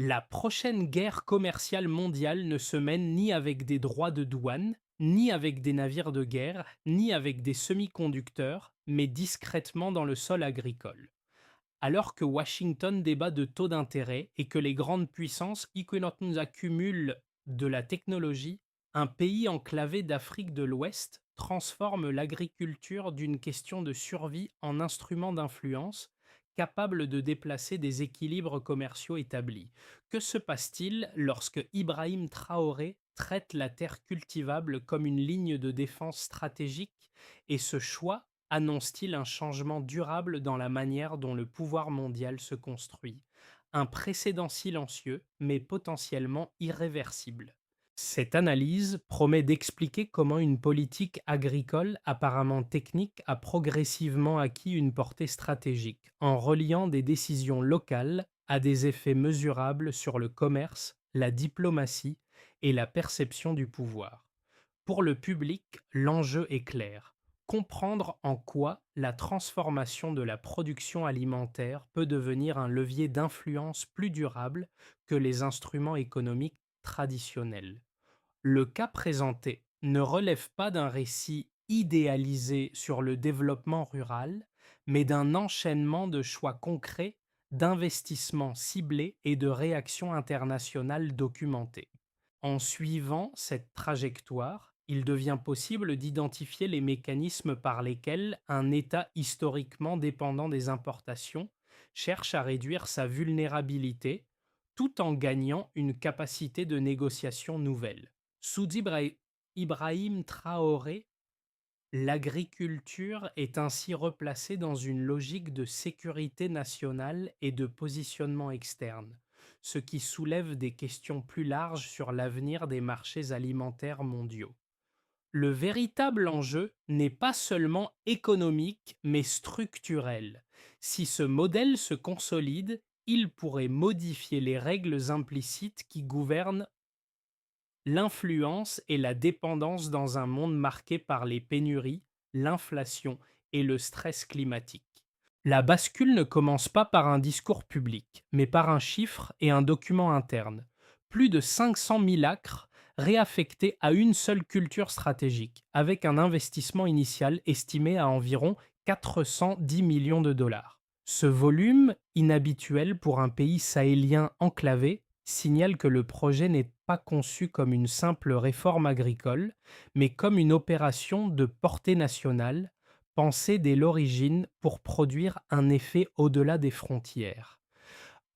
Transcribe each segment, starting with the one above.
La prochaine guerre commerciale mondiale ne se mène ni avec des droits de douane, ni avec des navires de guerre, ni avec des semi-conducteurs, mais discrètement dans le sol agricole. Alors que Washington débat de taux d'intérêt et que les grandes puissances nous accumulent de la technologie, un pays enclavé d'Afrique de l'Ouest transforme l'agriculture d'une question de survie en instrument d'influence, capable de déplacer des équilibres commerciaux établis. Que se passe-t-il lorsque Ibrahim Traoré traite la terre cultivable comme une ligne de défense stratégique, et ce choix annonce-t-il un changement durable dans la manière dont le pouvoir mondial se construit? Un précédent silencieux, mais potentiellement irréversible. Cette analyse promet d'expliquer comment une politique agricole apparemment technique a progressivement acquis une portée stratégique, en reliant des décisions locales à des effets mesurables sur le commerce, la diplomatie et la perception du pouvoir. Pour le public, l'enjeu est clair: comprendre en quoi la transformation de la production alimentaire peut devenir un levier d'influence plus durable que les instruments économiques traditionnels. Le cas présenté ne relève pas d'un récit idéalisé sur le développement rural, mais d'un enchaînement de choix concrets, d'investissements ciblés et de réactions internationales documentées. En suivant cette trajectoire, il devient possible d'identifier les mécanismes par lesquels un État historiquement dépendant des importations cherche à réduire sa vulnérabilité tout en gagnant une capacité de négociation nouvelle. Sous Ibrahim Traoré, l'agriculture est ainsi replacée dans une logique de sécurité nationale et de positionnement externe, ce qui soulève des questions plus larges sur l'avenir des marchés alimentaires mondiaux. Le véritable enjeu n'est pas seulement économique, mais structurel. Si ce modèle se consolide, il pourrait modifier les règles implicites qui gouvernent l'influence et la dépendance dans un monde marqué par les pénuries, l'inflation et le stress climatique. La bascule ne commence pas par un discours public, mais par un chiffre et un document interne. Plus de 500 000 acres réaffectés à une seule culture stratégique, avec un investissement initial estimé à environ 410 millions de dollars. Ce volume, inhabituel pour un pays sahélien enclavé, signale que le projet n'est pas conçu comme une simple réforme agricole, mais comme une opération de portée nationale, pensée dès l'origine pour produire un effet au-delà des frontières.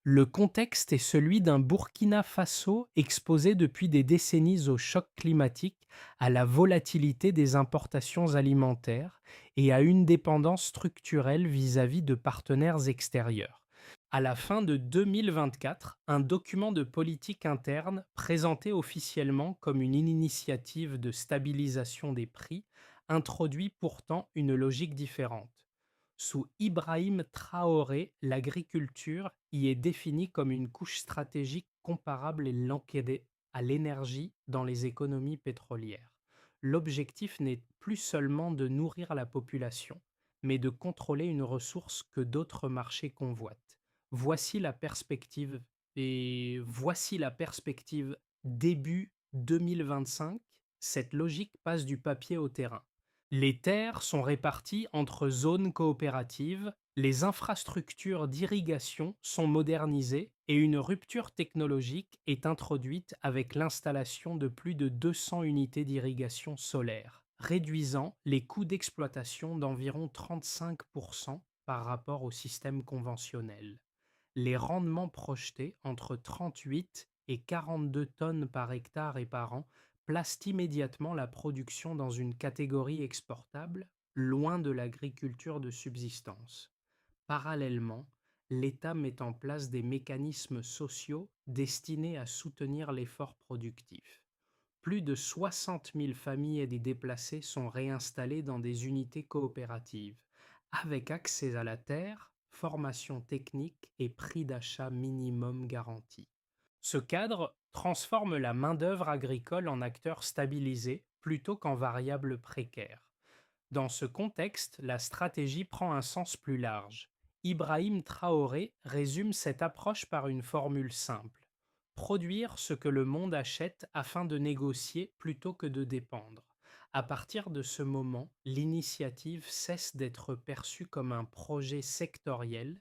Le contexte est celui d'un Burkina Faso exposé depuis des décennies au choc climatique, à la volatilité des importations alimentaires et à une dépendance structurelle vis-à-vis de partenaires extérieurs. À la fin de 2024, un document de politique interne, présenté officiellement comme une initiative de stabilisation des prix, introduit pourtant une logique différente. Sous Ibrahim Traoré, l'agriculture y est définie comme une couche stratégique comparable à l'énergie dans les économies pétrolières. L'objectif n'est plus seulement de nourrir la population, mais de contrôler une ressource que d'autres marchés convoitent. Voici la perspective début 2025. Cette logique passe du papier au terrain. Les terres sont réparties entre zones coopératives, les infrastructures d'irrigation sont modernisées et une rupture technologique est introduite avec l'installation de plus de 200 unités d'irrigation solaire, réduisant les coûts d'exploitation d'environ 35% par rapport au système conventionnel. Les rendements projetés entre 38 et 42 tonnes par hectare et par an placent immédiatement la production dans une catégorie exportable, loin de l'agriculture de subsistance. Parallèlement, l'État met en place des mécanismes sociaux destinés à soutenir l'effort productif. Plus de 60 000 familles et des déplacés sont réinstallés dans des unités coopératives, avec accès à la terre, formation technique et prix d'achat minimum garanti. Ce cadre transforme la main-d'œuvre agricole en acteur stabilisé plutôt qu'en variable précaire. Dans ce contexte, la stratégie prend un sens plus large. Ibrahim Traoré résume cette approche par une formule simple: Produire ce que le monde achète afin de négocier plutôt que de dépendre. À partir de ce moment, l'initiative cesse d'être perçue comme un projet sectoriel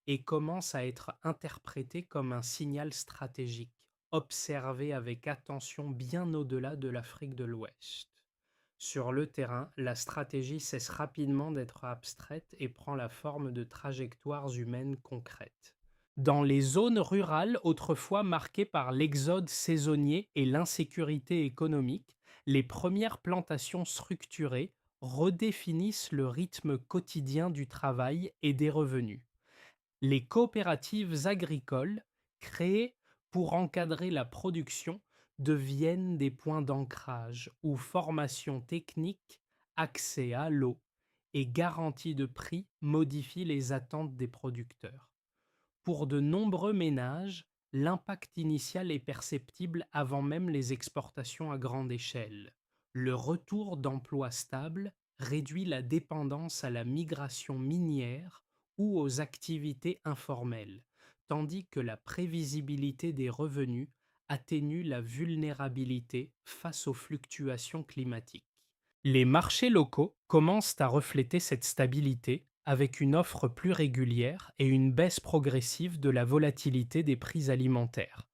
et commence à être interprétée comme un signal stratégique, observé avec attention bien au-delà de l'Afrique de l'Ouest. Sur le terrain, la stratégie cesse rapidement d'être abstraite et prend la forme de trajectoires humaines concrètes. Dans les zones rurales autrefois marquées par l'exode saisonnier et l'insécurité économique, les premières plantations structurées redéfinissent le rythme quotidien du travail et des revenus. Les coopératives agricoles, créées pour encadrer la production, deviennent des points d'ancrage où formation technique, accès à l'eau et garantie de prix modifient les attentes des producteurs. Pour de nombreux ménages, l'impact initial est perceptible avant même les exportations à grande échelle. Le retour d'emplois stables réduit la dépendance à la migration minière ou aux activités informelles, tandis que la prévisibilité des revenus atténue la vulnérabilité face aux fluctuations climatiques. Les marchés locaux commencent à refléter cette stabilité avec une offre plus régulière et une baisse progressive de la volatilité des prix alimentaires.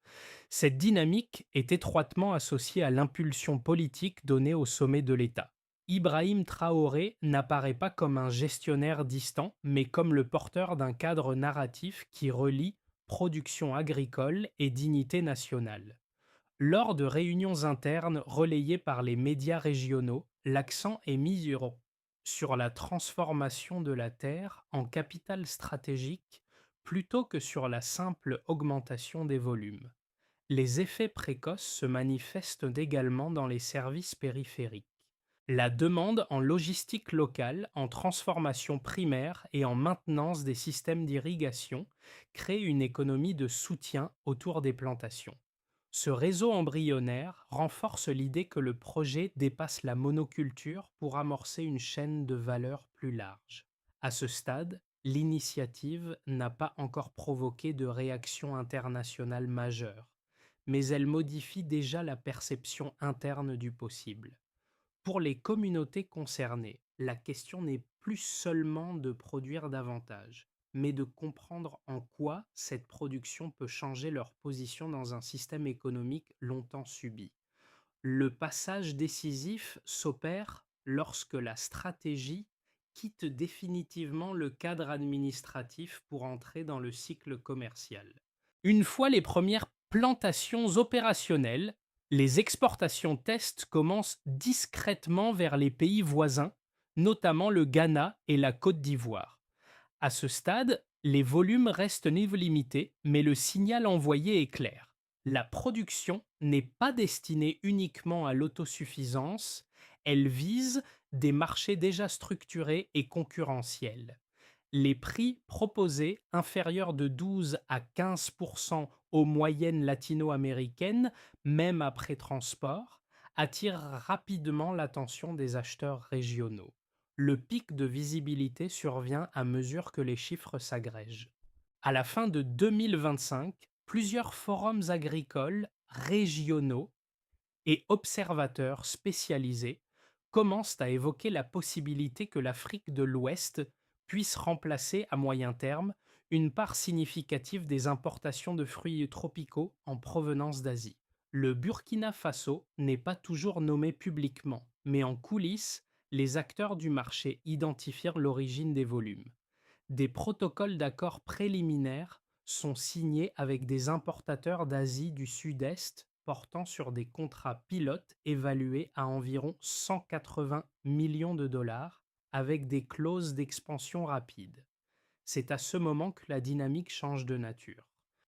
Cette dynamique est étroitement associée à l'impulsion politique donnée au sommet de l'État. Ibrahim Traoré n'apparaît pas comme un gestionnaire distant, mais comme le porteur d'un cadre narratif qui relie production agricole et dignité nationale. Lors de réunions internes relayées par les médias régionaux, l'accent est mis sur la transformation de la terre en capital stratégique plutôt que sur la simple augmentation des volumes. Les effets précoces se manifestent également dans les services périphériques. La demande en logistique locale, en transformation primaire et en maintenance des systèmes d'irrigation crée une économie de soutien autour des plantations. Ce réseau embryonnaire renforce l'idée que le projet dépasse la monoculture pour amorcer une chaîne de valeur plus large. À ce stade, l'initiative n'a pas encore provoqué de réaction internationale majeure, mais elle modifie déjà la perception interne du possible. Pour les communautés concernées, la question n'est plus seulement de produire davantage, mais de comprendre en quoi cette production peut changer leur position dans un système économique longtemps subi. Le passage décisif s'opère lorsque la stratégie quitte définitivement le cadre administratif pour entrer dans le cycle commercial. Une fois les premières plantations opérationnelles, les exportations test commencent discrètement vers les pays voisins, notamment le Ghana et la Côte d'Ivoire. À ce stade, les volumes restent limités, mais le signal envoyé est clair. La production n'est pas destinée uniquement à l'autosuffisance, elle vise des marchés déjà structurés et concurrentiels. Les prix proposés, inférieurs de 12 à 15% aux moyennes latino-américaines, même après transport, attirent rapidement l'attention des acheteurs régionaux. Le pic de visibilité survient à mesure que les chiffres s'agrègent. À la fin de 2025, plusieurs forums agricoles régionaux et observateurs spécialisés commencent à évoquer la possibilité que l'Afrique de l'Ouest puisse remplacer à moyen terme une part significative des importations de fruits tropicaux en provenance d'Asie. Le Burkina Faso n'est pas toujours nommé publiquement, mais en coulisses, les acteurs du marché identifient l'origine des volumes. Des protocoles d'accord préliminaires sont signés avec des importateurs d'Asie du Sud-Est portant sur des contrats pilotes évalués à environ 180 millions de dollars avec des clauses d'expansion rapide. C'est à ce moment que la dynamique change de nature.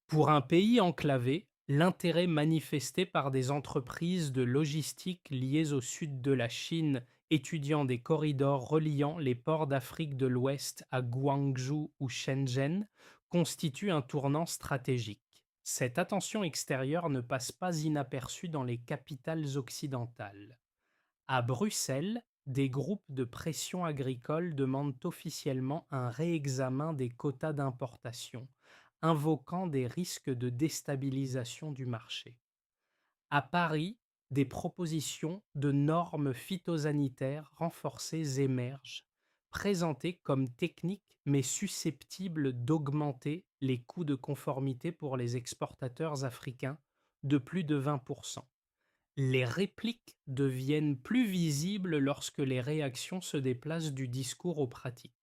Pour un pays enclavé, l'intérêt manifesté par des entreprises de logistique liées au sud de la Chine étudiant des corridors reliant les ports d'Afrique de l'Ouest à Guangzhou ou Shenzhen constitue un tournant stratégique. Cette attention extérieure ne passe pas inaperçue dans les capitales occidentales. À Bruxelles, des groupes de pression agricole demandent officiellement un réexamen des quotas d'importation, invoquant des risques de déstabilisation du marché. À Paris, des propositions de normes phytosanitaires renforcées émergent, présentées comme techniques mais susceptibles d'augmenter les coûts de conformité pour les exportateurs africains de plus de 20%. Les répliques deviennent plus visibles lorsque les réactions se déplacent du discours aux pratiques.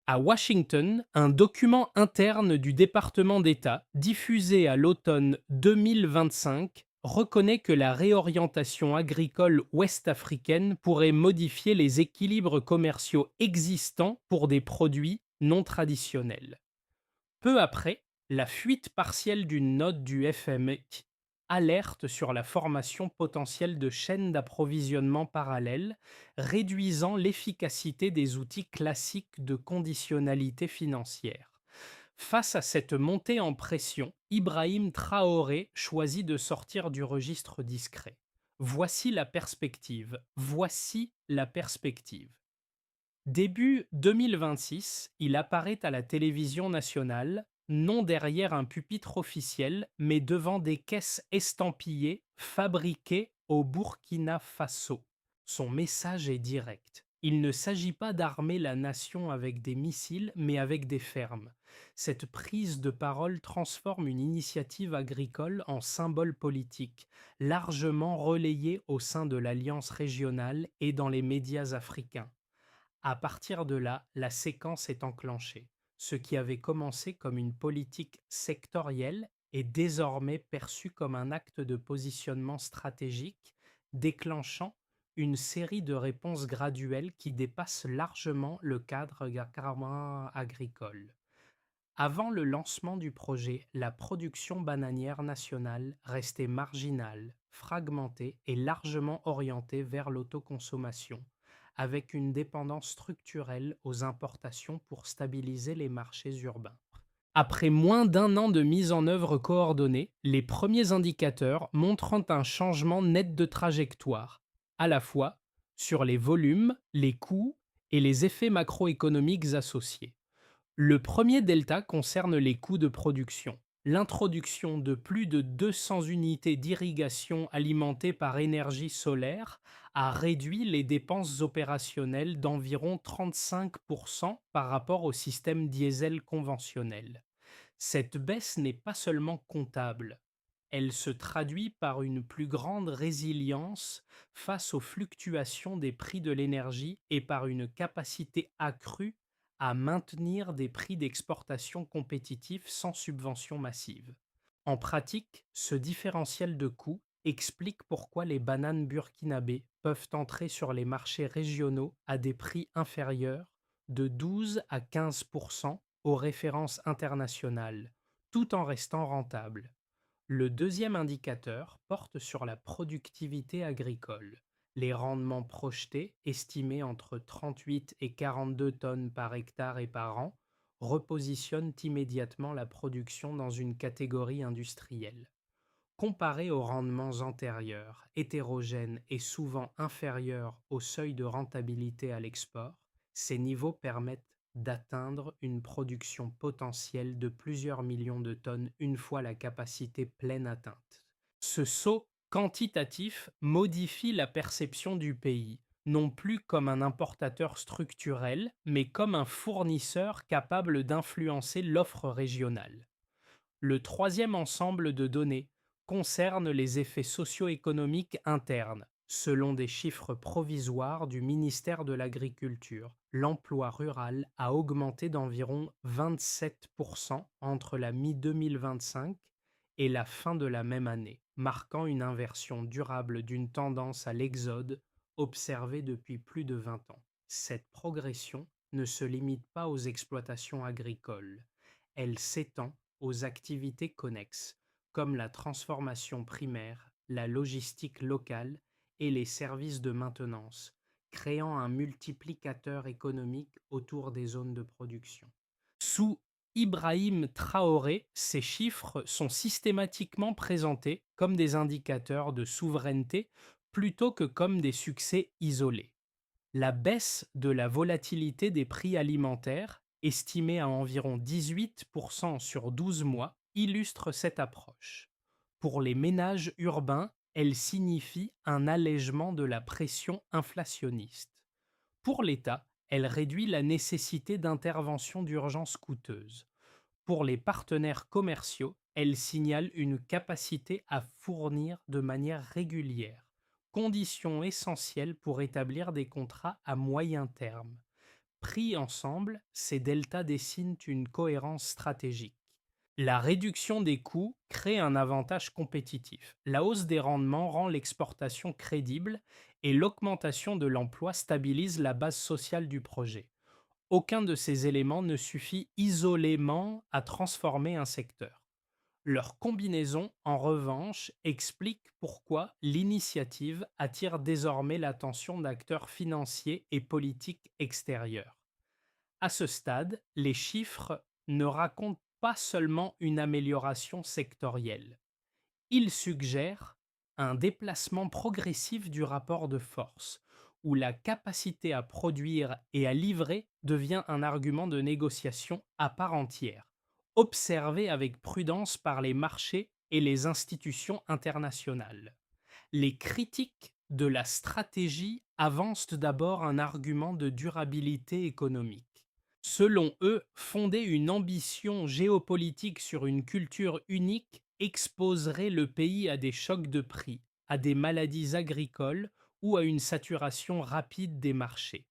À Washington, un document interne du département d'État, diffusé à l'automne 2025, reconnaît que la réorientation agricole ouest-africaine pourrait modifier les équilibres commerciaux existants pour des produits non traditionnels. Peu après, la fuite partielle d'une note du FMI alerte sur la formation potentielle de chaînes d'approvisionnement parallèles, réduisant l'efficacité des outils classiques de conditionnalité financière. Face à cette montée en pression, Ibrahim Traoré choisit de sortir du registre discret. Voici la perspective. Voici la perspective. Début 2026, il apparaît à la télévision nationale, non derrière un pupitre officiel, mais devant des caisses estampillées fabriquées au Burkina Faso. Son message est direct. Il ne s'agit pas d'armer la nation avec des missiles, mais avec des fermes. Cette prise de parole transforme une initiative agricole en symbole politique, largement relayée au sein de l'Alliance régionale et dans les médias africains. À partir de là, la séquence est enclenchée. Ce qui avait commencé comme une politique sectorielle est désormais perçu comme un acte de positionnement stratégique, déclenchant une série de réponses graduelles qui dépassent largement le cadre agricole. Avant le lancement du projet, la production bananière nationale restait marginale, fragmentée et largement orientée vers l'autoconsommation, avec une dépendance structurelle aux importations pour stabiliser les marchés urbains. Après moins d'un an de mise en œuvre coordonnée, les premiers indicateurs montrent un changement net de trajectoire, à la fois sur les volumes, les coûts et les effets macroéconomiques associés. Le premier delta concerne les coûts de production. L'introduction de plus de 200 unités d'irrigation alimentées par énergie solaire a réduit les dépenses opérationnelles d'environ 35% par rapport au système diesel conventionnel. Cette baisse n'est pas seulement comptable, elle se traduit par une plus grande résilience face aux fluctuations des prix de l'énergie et par une capacité accrue à maintenir des prix d'exportation compétitifs sans subvention massive. En pratique, ce différentiel de coûts explique pourquoi les bananes burkinabées peuvent entrer sur les marchés régionaux à des prix inférieurs de 12 à 15% aux références internationales, tout en restant rentables. Le deuxième indicateur porte sur la productivité agricole. Les rendements projetés, estimés entre 38 et 42 tonnes par hectare et par an, repositionnent immédiatement la production dans une catégorie industrielle. Comparés aux rendements antérieurs, hétérogènes et souvent inférieurs au seuil de rentabilité à l'export, ces niveaux permettent d'atteindre une production potentielle de plusieurs millions de tonnes une fois la capacité pleine atteinte. Ce saut quantitatif modifie la perception du pays, non plus comme un importateur structurel, mais comme un fournisseur capable d'influencer l'offre régionale. Le troisième ensemble de données concerne les effets socio-économiques internes. Selon des chiffres provisoires du ministère de l'Agriculture, l'emploi rural a augmenté d'environ 27% entre la mi-2025 et la fin de la même année, marquant une inversion durable d'une tendance à l'exode observée depuis plus de 20 ans. Cette progression ne se limite pas aux exploitations agricoles. Elle s'étend aux activités connexes, comme la transformation primaire, la logistique locale et les services de maintenance, créant un multiplicateur économique autour des zones de production. Sous Ibrahim Traoré, ces chiffres sont systématiquement présentés comme des indicateurs de souveraineté plutôt que comme des succès isolés. La baisse de la volatilité des prix alimentaires estimé à environ 18% sur 12 mois, illustre cette approche. Pour les ménages urbains, elle signifie un allègement de la pression inflationniste. Pour l'État, elle réduit la nécessité d'interventions d'urgence coûteuses. Pour les partenaires commerciaux, elle signale une capacité à fournir de manière régulière, condition essentielle pour établir des contrats à moyen terme. Pris ensemble, ces deltas dessinent une cohérence stratégique. La réduction des coûts crée un avantage compétitif. La hausse des rendements rend l'exportation crédible et l'augmentation de l'emploi stabilise la base sociale du projet. Aucun de ces éléments ne suffit isolément à transformer un secteur. Leur combinaison, en revanche, explique pourquoi l'initiative attire désormais l'attention d'acteurs financiers et politiques extérieurs. À ce stade, les chiffres ne racontent pas seulement une amélioration sectorielle. Ils suggèrent un déplacement progressif du rapport de force, où la capacité à produire et à livrer devient un argument de négociation à part entière, observé avec prudence par les marchés et les institutions internationales. Les critiques de la stratégie avancent d'abord un argument de durabilité économique. Selon eux, fonder une ambition géopolitique sur une culture unique exposerait le pays à des chocs de prix, à des maladies agricoles ou à une saturation rapide des marchés.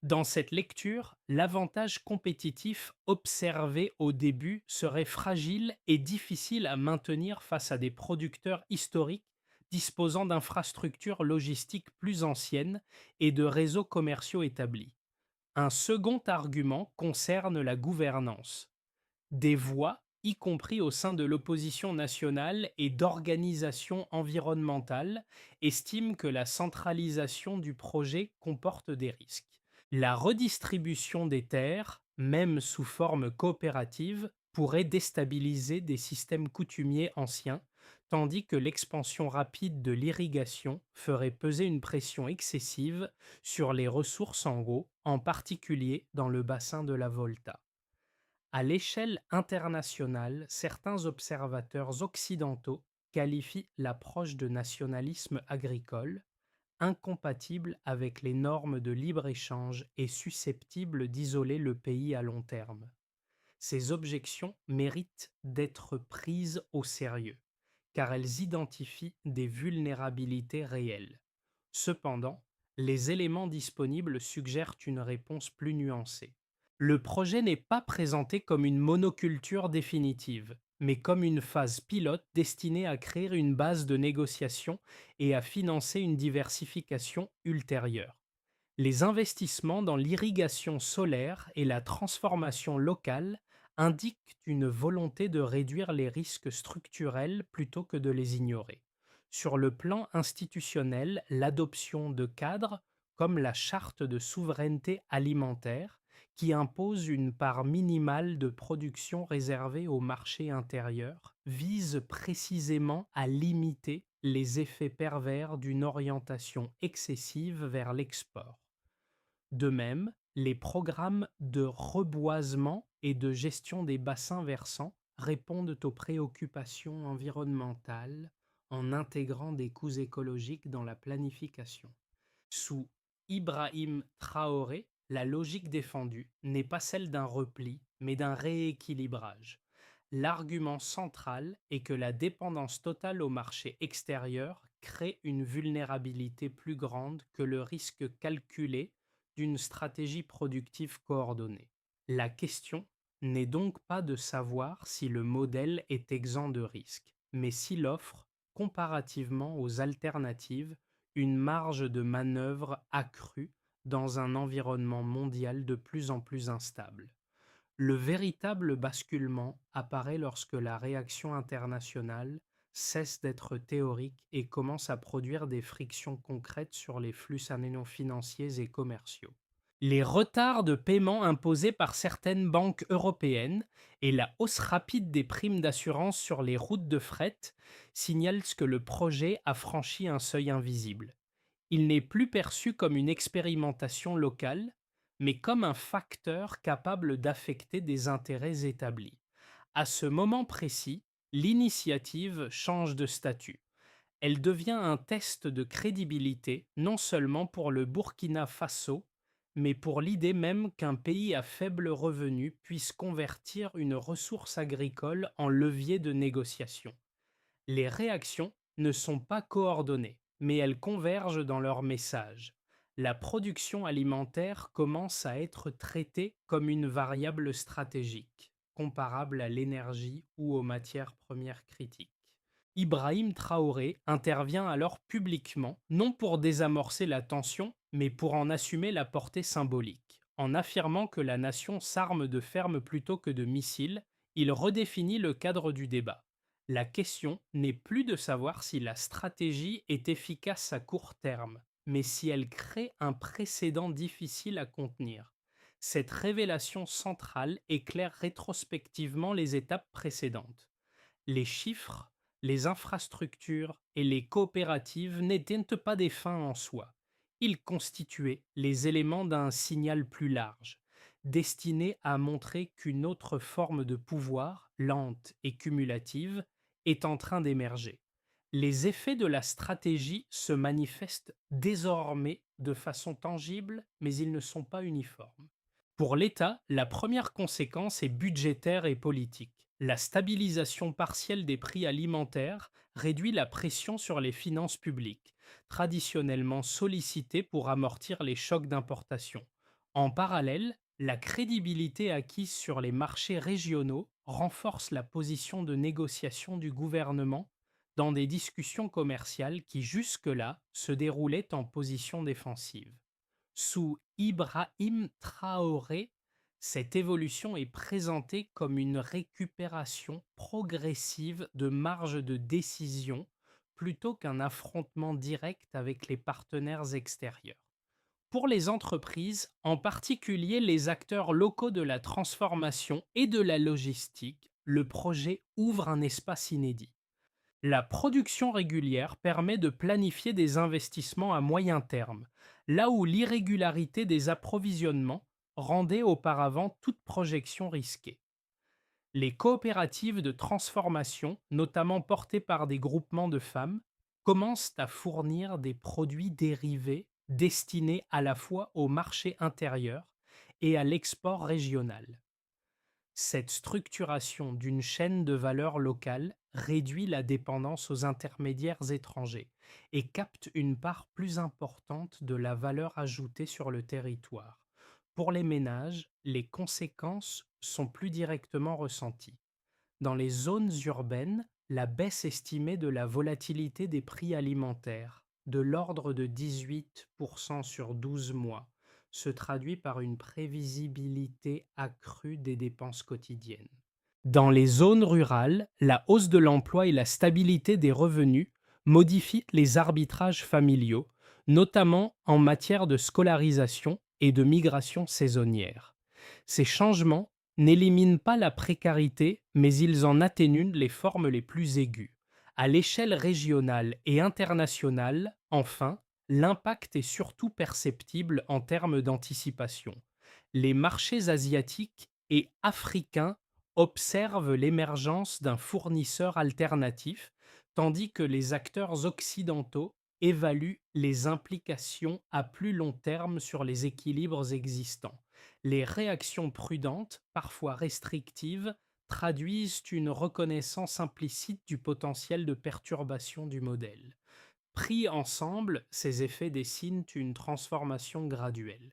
Dans cette lecture, l'avantage compétitif observé au début serait fragile et difficile à maintenir face à des producteurs historiques disposant d'infrastructures logistiques plus anciennes et de réseaux commerciaux établis. Un second argument concerne la gouvernance. Des voix, y compris au sein de l'opposition nationale et d'organisations environnementales, estiment que la centralisation du projet comporte des risques. La redistribution des terres, même sous forme coopérative, pourrait déstabiliser des systèmes coutumiers anciens, tandis que l'expansion rapide de l'irrigation ferait peser une pression excessive sur les ressources en eau, en particulier dans le bassin de la Volta. À l'échelle internationale, certains observateurs occidentaux qualifient l'approche de nationalisme agricole, incompatible avec les normes de libre-échange et susceptible d'isoler le pays à long terme. Ces objections méritent d'être prises au sérieux, car elles identifient des vulnérabilités réelles. Cependant, les éléments disponibles suggèrent une réponse plus nuancée. Le projet n'est pas présenté comme une monoculture définitive, mais comme une phase pilote destinée à créer une base de négociation et à financer une diversification ultérieure. Les investissements dans l'irrigation solaire et la transformation locale indiquent une volonté de réduire les risques structurels plutôt que de les ignorer. Sur le plan institutionnel, l'adoption de cadres comme la charte de souveraineté alimentaire, qui impose une part minimale de production réservée au marché intérieur, vise précisément à limiter les effets pervers d'une orientation excessive vers l'export. De même, les programmes de reboisement et de gestion des bassins versants répondent aux préoccupations environnementales en intégrant des coûts écologiques dans la planification. Sous Ibrahim Traoré, la logique défendue n'est pas celle d'un repli, mais d'un rééquilibrage. L'argument central est que la dépendance totale au marché extérieur crée une vulnérabilité plus grande que le risque calculé d'une stratégie productive coordonnée. La question n'est donc pas de savoir si le modèle est exempt de risques, mais s'il offre, comparativement aux alternatives, une marge de manœuvre accrue dans un environnement mondial de plus en plus instable. Le véritable basculement apparaît lorsque la réaction internationale cesse d'être théorique et commence à produire des frictions concrètes sur les flux financiers et commerciaux. Les retards de paiement imposés par certaines banques européennes et la hausse rapide des primes d'assurance sur les routes de fret signalent que le projet a franchi un seuil invisible. Il n'est plus perçu comme une expérimentation locale, mais comme un facteur capable d'affecter des intérêts établis. À ce moment précis, l'initiative change de statut. Elle devient un test de crédibilité, non seulement pour le Burkina Faso, mais pour l'idée même qu'un pays à faible revenu puisse convertir une ressource agricole en levier de négociation. Les réactions ne sont pas coordonnées, mais elles convergent dans leur message. La production alimentaire commence à être traitée comme une variable stratégique, comparable à l'énergie ou aux matières premières critiques. Ibrahim Traoré intervient alors publiquement, non pour désamorcer la tension, mais pour en assumer la portée symbolique. En affirmant que la nation s'arme de fermes plutôt que de missiles, il redéfinit le cadre du débat. La question n'est plus de savoir si la stratégie est efficace à court terme, mais si elle crée un précédent difficile à contenir. Cette révélation centrale éclaire rétrospectivement les étapes précédentes. Les chiffres, les infrastructures et les coopératives n'étaient pas des fins en soi. Ils constituaient les éléments d'un signal plus large, destiné à montrer qu'une autre forme de pouvoir, lente et cumulative, est en train d'émerger. Les effets de la stratégie se manifestent désormais de façon tangible, mais ils ne sont pas uniformes. Pour l'État, la première conséquence est budgétaire et politique. La stabilisation partielle des prix alimentaires réduit la pression sur les finances publiques, traditionnellement sollicitées pour amortir les chocs d'importation. En parallèle, la crédibilité acquise sur les marchés régionaux renforce la position de négociation du gouvernement dans des discussions commerciales qui jusque-là se déroulaient en position défensive. Sous Ibrahim Traoré, cette évolution est présentée comme une récupération progressive de marge de décision plutôt qu'un affrontement direct avec les partenaires extérieurs. Pour les entreprises, en particulier les acteurs locaux de la transformation et de la logistique, le projet ouvre un espace inédit. La production régulière permet de planifier des investissements à moyen terme, là où l'irrégularité des approvisionnements rendait auparavant toute projection risquée. Les coopératives de transformation, notamment portées par des groupements de femmes, commencent à fournir des produits dérivés destinés à la fois au marché intérieur et à l'export régional. Cette structuration d'une chaîne de valeur locale réduit la dépendance aux intermédiaires étrangers et capte une part plus importante de la valeur ajoutée sur le territoire. Pour les ménages, les conséquences sont plus directement ressenties. Dans les zones urbaines, la baisse estimée de la volatilité des prix alimentaires, de l'ordre de 18% sur 12 mois, se traduit par une prévisibilité accrue des dépenses quotidiennes. Dans les zones rurales, la hausse de l'emploi et la stabilité des revenus modifient les arbitrages familiaux, notamment en matière de scolarisation et de migration saisonnière. Ces changements n'éliminent pas la précarité, mais ils en atténuent les formes les plus aiguës. À l'échelle régionale et internationale, enfin, l'impact est surtout perceptible en termes d'anticipation. Les marchés asiatiques et africains observent l'émergence d'un fournisseur alternatif, tandis que les acteurs occidentaux évaluent les implications à plus long terme sur les équilibres existants. Les réactions prudentes, parfois restrictives, traduisent une reconnaissance implicite du potentiel de perturbation du modèle. Pris ensemble, ces effets dessinent une transformation graduelle.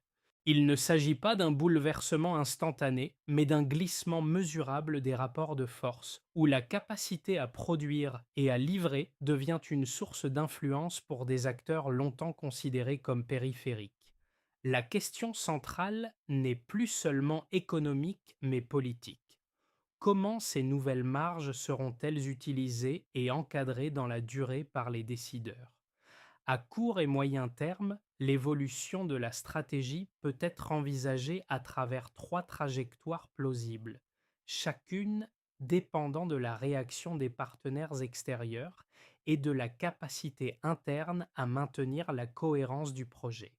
Il ne s'agit pas d'un bouleversement instantané, mais d'un glissement mesurable des rapports de force, où la capacité à produire et à livrer devient une source d'influence pour des acteurs longtemps considérés comme périphériques. La question centrale n'est plus seulement économique, mais politique. Comment ces nouvelles marges seront-elles utilisées et encadrées dans la durée par les décideurs? À court et moyen terme, l'évolution de la stratégie peut être envisagée à travers trois trajectoires plausibles, chacune dépendant de la réaction des partenaires extérieurs et de la capacité interne à maintenir la cohérence du projet.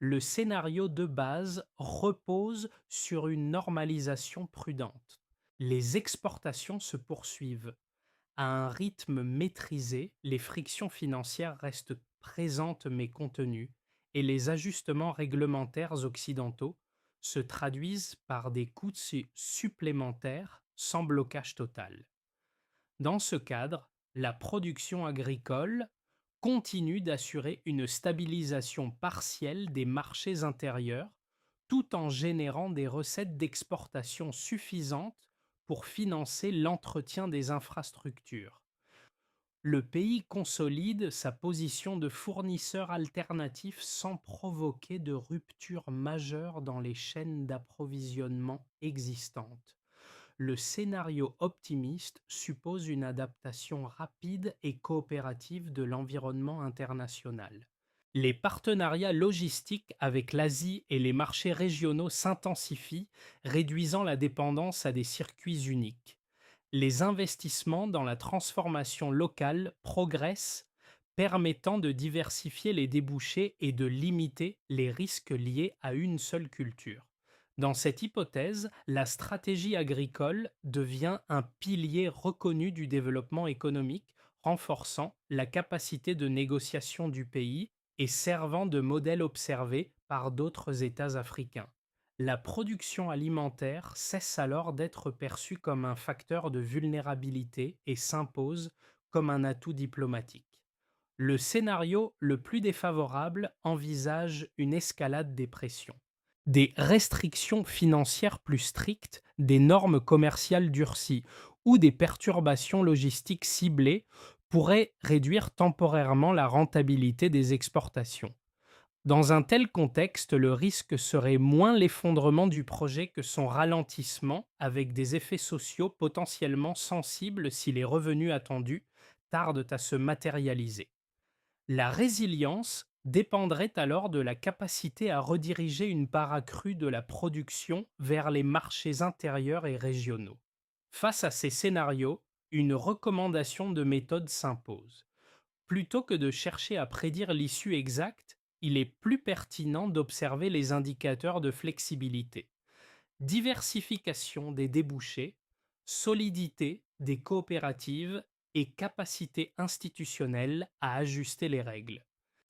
Le scénario de base repose sur une normalisation prudente. Les exportations se poursuivent à un rythme maîtrisé, les frictions financières restent présentes mais contenues, et les ajustements réglementaires occidentaux se traduisent par des coûts supplémentaires sans blocage total. Dans ce cadre, la production agricole continue d'assurer une stabilisation partielle des marchés intérieurs tout en générant des recettes d'exportation suffisantes pour financer l'entretien des infrastructures. Le pays consolide sa position de fournisseur alternatif sans provoquer de rupture majeure dans les chaînes d'approvisionnement existantes. Le scénario optimiste suppose une adaptation rapide et coopérative de l'environnement international. Les partenariats logistiques avec l'Asie et les marchés régionaux s'intensifient, réduisant la dépendance à des circuits uniques. Les investissements dans la transformation locale progressent, permettant de diversifier les débouchés et de limiter les risques liés à une seule culture. Dans cette hypothèse, la stratégie agricole devient un pilier reconnu du développement économique, renforçant la capacité de négociation du pays et servant de modèle observé par d'autres États africains. La production alimentaire cesse alors d'être perçue comme un facteur de vulnérabilité et s'impose comme un atout diplomatique. Le scénario le plus défavorable envisage une escalade des pressions. Des restrictions financières plus strictes, des normes commerciales durcies ou des perturbations logistiques ciblées pourraient réduire temporairement la rentabilité des exportations. Dans un tel contexte, le risque serait moins l'effondrement du projet que son ralentissement, avec des effets sociaux potentiellement sensibles si les revenus attendus tardent à se matérialiser. La résilience dépendrait alors de la capacité à rediriger une part accrue de la production vers les marchés intérieurs et régionaux. Face à ces scénarios, une recommandation de méthode s'impose. Plutôt que de chercher à prédire l'issue exacte, il est plus pertinent d'observer les indicateurs de flexibilité. Diversification des débouchés, solidité des coopératives et capacité institutionnelle à ajuster les règles.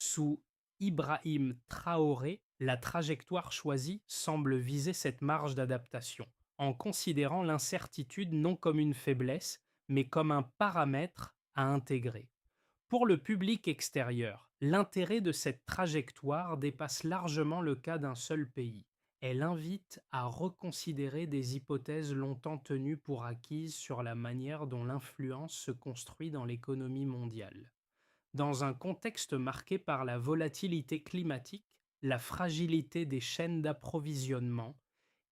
Sous Ibrahim Traoré, la trajectoire choisie semble viser cette marge d'adaptation, en considérant l'incertitude non comme une faiblesse, mais comme un paramètre à intégrer. Pour le public extérieur, l'intérêt de cette trajectoire dépasse largement le cas d'un seul pays. Elle invite à reconsidérer des hypothèses longtemps tenues pour acquises sur la manière dont l'influence se construit dans l'économie mondiale. Dans un contexte marqué par la volatilité climatique, la fragilité des chaînes d'approvisionnement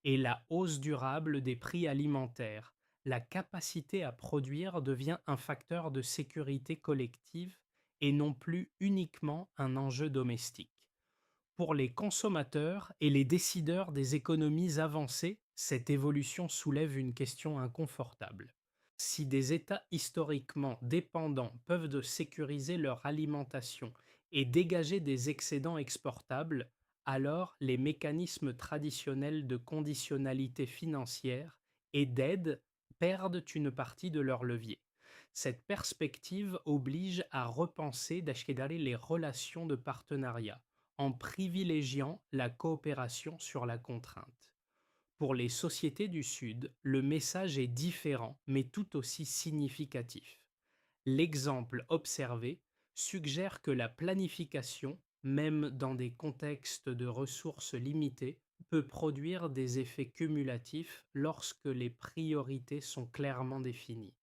et la hausse durable des prix alimentaires, la capacité à produire devient un facteur de sécurité collective et non plus uniquement un enjeu domestique. Pour les consommateurs et les décideurs des économies avancées, cette évolution soulève une question inconfortable. Si des États historiquement dépendants peuvent de sécuriser leur alimentation et dégager des excédents exportables, alors les mécanismes traditionnels de conditionnalité financière et d'aide perdent une partie de leur levier. Cette perspective oblige à repenser les relations de partenariat en privilégiant la coopération sur la contrainte. Pour les sociétés du Sud, le message est différent mais tout aussi significatif. L'exemple observé suggère que la planification, même dans des contextes de ressources limitées, peut produire des effets cumulatifs lorsque les priorités sont clairement définies.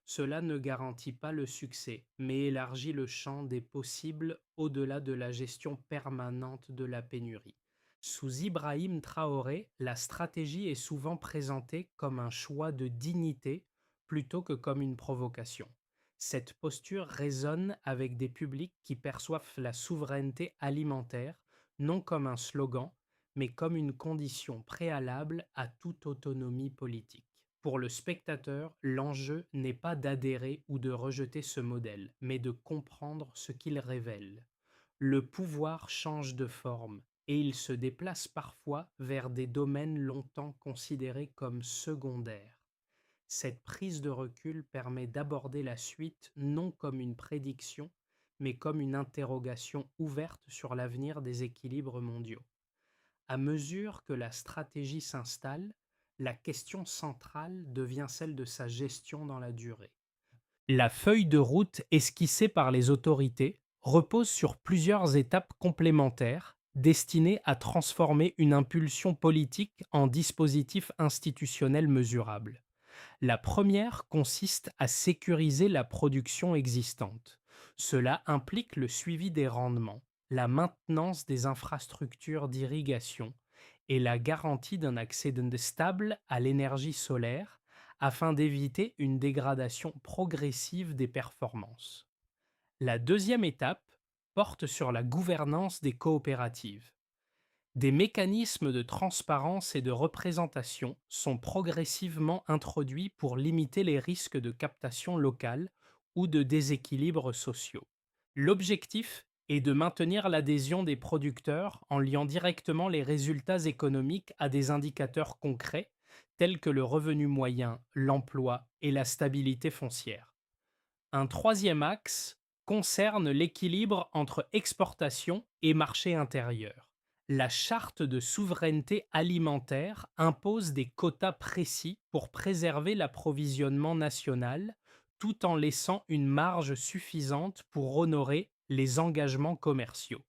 Cela ne garantit pas le succès, mais élargit le champ des possibles au-delà de la gestion permanente de la pénurie. Sous Ibrahim Traoré, la stratégie est souvent présentée comme un choix de dignité plutôt que comme une provocation. Cette posture résonne avec des publics qui perçoivent la souveraineté alimentaire non comme un slogan, mais comme une condition préalable à toute autonomie politique. Pour le spectateur, l'enjeu n'est pas d'adhérer ou de rejeter ce modèle, mais de comprendre ce qu'il révèle. Le pouvoir change de forme, et ils se déplacent parfois vers des domaines longtemps considérés comme secondaires. Cette prise de recul permet d'aborder la suite non comme une prédiction, mais comme une interrogation ouverte sur l'avenir des équilibres mondiaux. À mesure que la stratégie s'installe, la question centrale devient celle de sa gestion dans la durée. La feuille de route esquissée par les autorités repose sur plusieurs étapes complémentaires destinées à transformer une impulsion politique en dispositif institutionnel mesurable. La première consiste à sécuriser la production existante. Cela implique le suivi des rendements, la maintenance des infrastructures d'irrigation et la garantie d'un accès stable à l'énergie solaire afin d'éviter une dégradation progressive des performances. La deuxième étape porte sur la gouvernance des coopératives. Des mécanismes de transparence et de représentation sont progressivement introduits pour limiter les risques de captation locale ou de déséquilibres sociaux. L'objectif est de maintenir l'adhésion des producteurs en liant directement les résultats économiques à des indicateurs concrets tels que le revenu moyen, l'emploi et la stabilité foncière. Un troisième axe concerne l'équilibre entre exportation et marché intérieur. La charte de souveraineté alimentaire impose des quotas précis pour préserver l'approvisionnement national, tout en laissant une marge suffisante pour honorer les engagements commerciaux.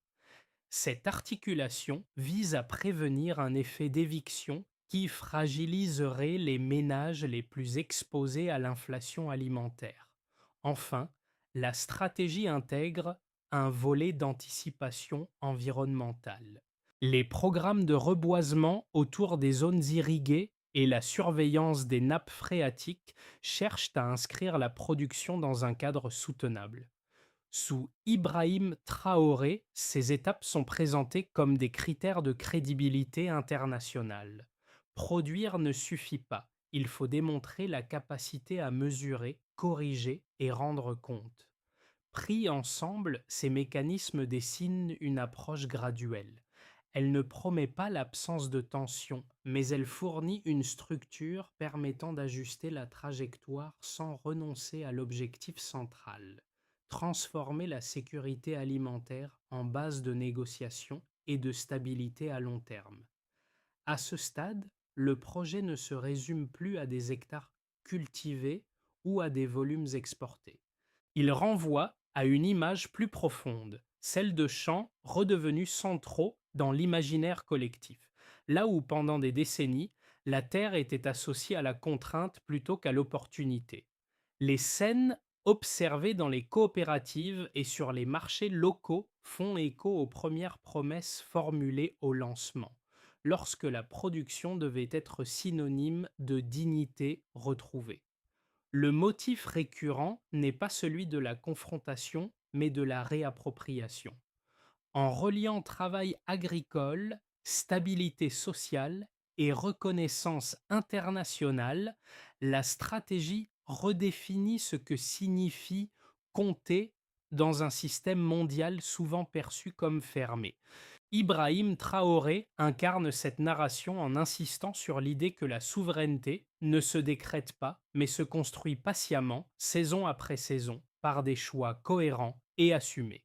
Cette articulation vise à prévenir un effet d'éviction qui fragiliserait les ménages les plus exposés à l'inflation alimentaire. Enfin, la stratégie intègre un volet d'anticipation environnementale. Les programmes de reboisement autour des zones irriguées et la surveillance des nappes phréatiques cherchent à inscrire la production dans un cadre soutenable. Sous Ibrahim Traoré, ces étapes sont présentées comme des critères de crédibilité internationale. Produire ne suffit pas, il faut démontrer la capacité à mesurer, corriger et rendre compte. Pris ensemble, ces mécanismes dessinent une approche graduelle. Elle ne promet pas l'absence de tension, mais elle fournit une structure permettant d'ajuster la trajectoire sans renoncer à l'objectif central: transformer la sécurité alimentaire en base de négociation et de stabilité à long terme. À ce stade, le projet ne se résume plus à des hectares cultivés ou à des volumes exportés. Il renvoie à une image plus profonde, celle de champs redevenus centraux dans l'imaginaire collectif, là où pendant des décennies, la terre était associée à la contrainte plutôt qu'à l'opportunité. Les scènes observées dans les coopératives et sur les marchés locaux font écho aux premières promesses formulées au lancement, lorsque la production devait être synonyme de dignité retrouvée. Le motif récurrent n'est pas celui de la confrontation, mais de la réappropriation. En reliant travail agricole, stabilité sociale et reconnaissance internationale, la stratégie redéfinit ce que signifie compter dans un système mondial souvent perçu comme fermé. Ibrahim Traoré incarne cette narration en insistant sur l'idée que la souveraineté ne se décrète pas, mais se construit patiemment, saison après saison, par des choix cohérents et assumés.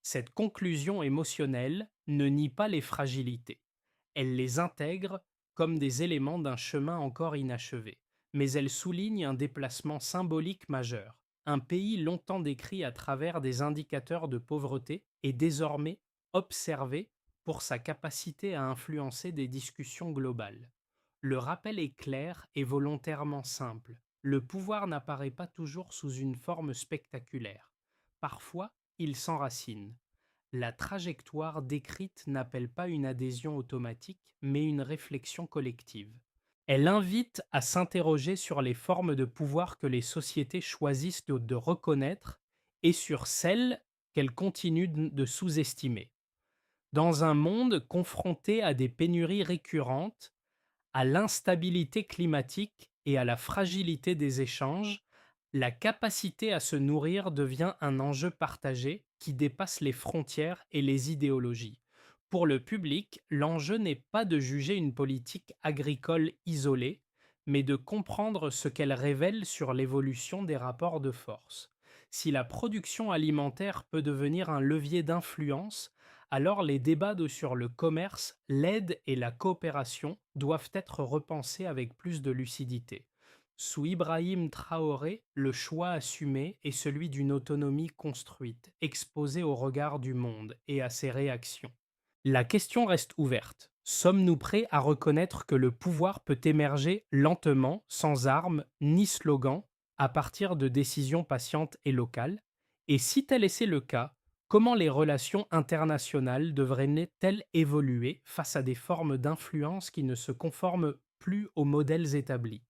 Cette conclusion émotionnelle ne nie pas les fragilités. Elle les intègre comme des éléments d'un chemin encore inachevé. Mais elle souligne un déplacement symbolique majeur. Un pays longtemps décrit à travers des indicateurs de pauvreté est désormais observé pour sa capacité à influencer des discussions globales. Le rappel est clair et volontairement simple. Le pouvoir n'apparaît pas toujours sous une forme spectaculaire. Parfois, il s'enracine. La trajectoire décrite n'appelle pas une adhésion automatique, mais une réflexion collective. Elle invite à s'interroger sur les formes de pouvoir que les sociétés choisissent de reconnaître et sur celles qu'elles continuent de sous-estimer. Dans un monde confronté à des pénuries récurrentes, à l'instabilité climatique et à la fragilité des échanges, la capacité à se nourrir devient un enjeu partagé qui dépasse les frontières et les idéologies. Pour le public, l'enjeu n'est pas de juger une politique agricole isolée, mais de comprendre ce qu'elle révèle sur l'évolution des rapports de force. Si la production alimentaire peut devenir un levier d'influence, alors les débats sur le commerce, l'aide et la coopération doivent être repensés avec plus de lucidité. Sous Ibrahim Traoré, le choix assumé est celui d'une autonomie construite, exposée au regard du monde et à ses réactions. La question reste ouverte. Sommes-nous prêts à reconnaître que le pouvoir peut émerger lentement, sans armes ni slogans, à partir de décisions patientes et locales? Et si tel était le cas, comment les relations internationales devraient-elles évoluer face à des formes d'influence qui ne se conforment plus aux modèles établis?